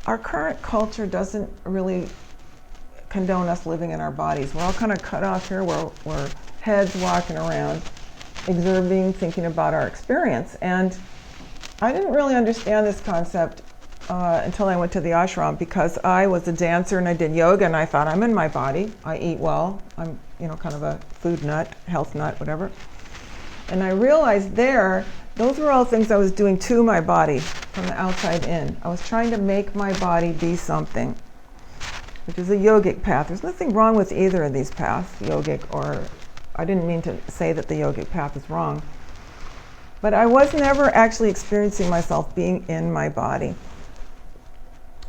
our current culture doesn't really condone us living in our bodies. We're all kind of cut off here. We're heads walking around, observing, thinking about our experience. And I didn't really understand this concept until I went to the ashram, because I was a dancer and I did yoga, and I thought, I'm in my body. I eat well. I'm, kind of a food nut, health nut, whatever. And I realized there, those were all things I was doing to my body from the outside in. I was trying to make my body be something, which is a yogic path. There's nothing wrong with either of these paths, yogic, or I didn't mean to say that the yogic path is wrong. But I was never actually experiencing myself being in my body.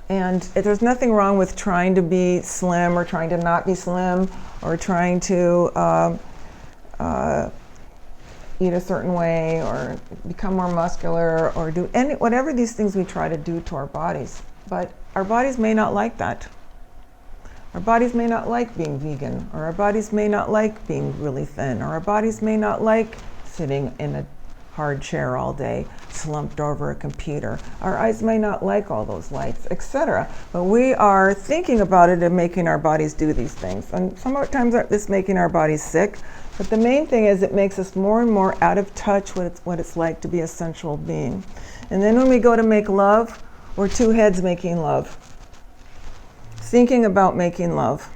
And there's nothing wrong with trying to be slim or trying to not be slim or trying to eat a certain way or become more muscular or do whatever these things we try to do to our bodies. But our bodies may not like that. Our bodies may not like being vegan, or our bodies may not like being really thin, or our bodies may not like sitting in a hard chair all day, slumped over a computer. Our eyes may not like all those lights, etc. But we are thinking about it and making our bodies do these things. And sometimes it's making our bodies sick. But the main thing is it makes us more and more out of touch with what it's like to be a sensual being. And then when we go to make love, we're two heads making love, thinking about making love.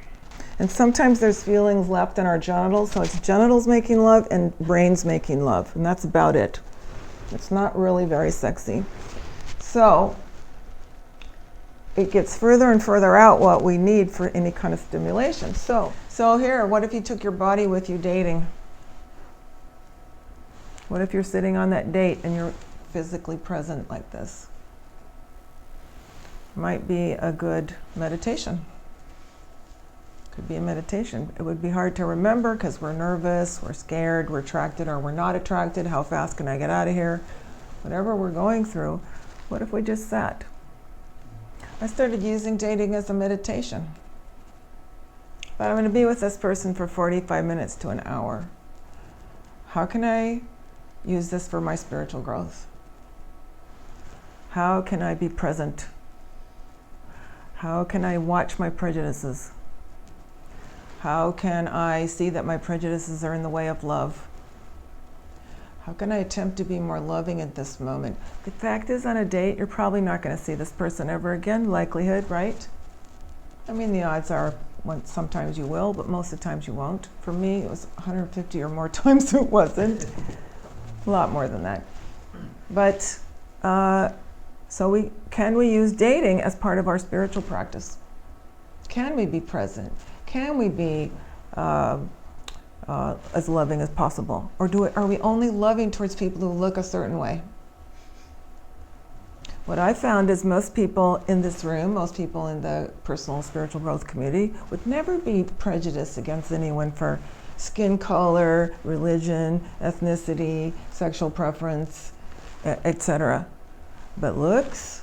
And sometimes there's feelings left in our genitals, so it's genitals making love and brains making love, and that's about it. It's not really very sexy. So it gets further and further out what we need for any kind of stimulation. So here, what if you took your body with you dating? What if you're sitting on that date and you're physically present like this? Might be a good meditation. Could be a meditation. It would be hard to remember because we're nervous, we're scared, we're attracted or we're not attracted. How fast can I get out of here? Whatever we're going through, what if we just sat? I started using dating as a meditation. But I'm going to be with this person for 45 minutes to an hour. How can I use this for my spiritual growth? How can I be present? How can I watch my prejudices? How can I see that my prejudices are in the way of love? How can I attempt to be more loving at this moment? The fact is, on a date, you're probably not going to see this person ever again, likelihood, right? I mean, the odds are sometimes you will, but most of the times you won't. For me, it was 150 or more times it wasn't. A lot more than that. But, can we use dating as part of our spiritual practice? Can we be present? Can we be as loving as possible? Or are we only loving towards people who look a certain way? What I found is most people in this room, most people in the personal spiritual growth community would never be prejudiced against anyone for skin color, religion, ethnicity, sexual preference, etc. But looks,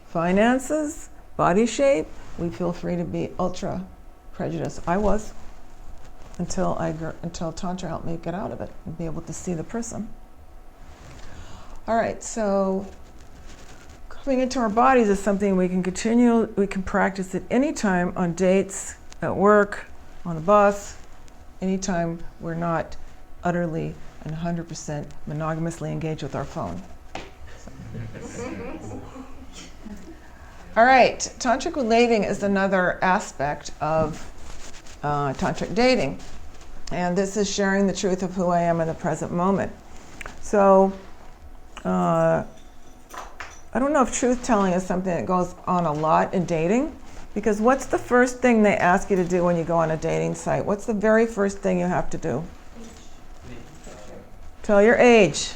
finances, body shape, we feel free to be ultra prejudice. I was until Tantra helped me get out of it and be able to see the person. All right, so coming into our bodies is something we can practice at any time on dates, at work, on the bus, anytime we're not utterly and 100% monogamously engaged with our phone. All right, Tantric Dating is another aspect of Tantric Dating. And this is sharing the truth of who I am in the present moment. So, I don't know if truth-telling is something that goes on a lot in dating, because what's the first thing they ask you to do when you go on a dating site? What's the very first thing you have to do? Tell your age.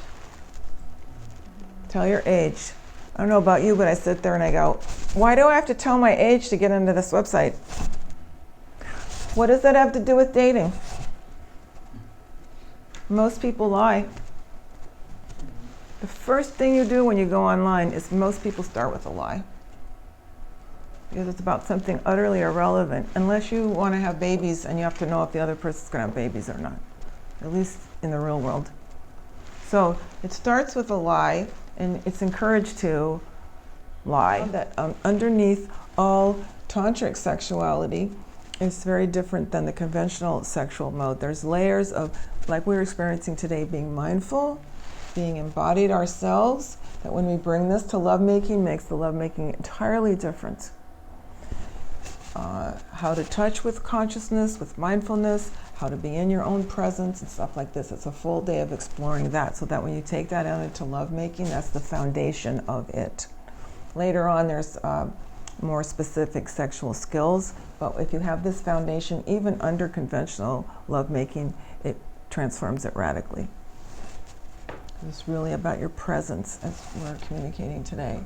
Tell your age. I don't know about you, but I sit there and I go, why do I have to tell my age to get into this website? What does that have to do with dating? Most people lie. The first thing you do when you go online is most people start with a lie. Because it's about something utterly irrelevant, unless you want to have babies and you have to know if the other person's going to have babies or not, at least in the real world. So it starts with a lie, and it's encouraged to lie. That underneath all tantric sexuality is very different than the conventional sexual mode. There's layers of, like we're experiencing today, being mindful, being embodied ourselves, that when we bring this to lovemaking, makes the lovemaking entirely different. How to touch with consciousness, with mindfulness, how to be in your own presence and stuff like this. It's a full day of exploring that, so that when you take that out into lovemaking, that's the foundation of it. Later on, there's more specific sexual skills, but if you have this foundation, even under conventional lovemaking, it transforms it radically. It's really about your presence, as we're communicating today.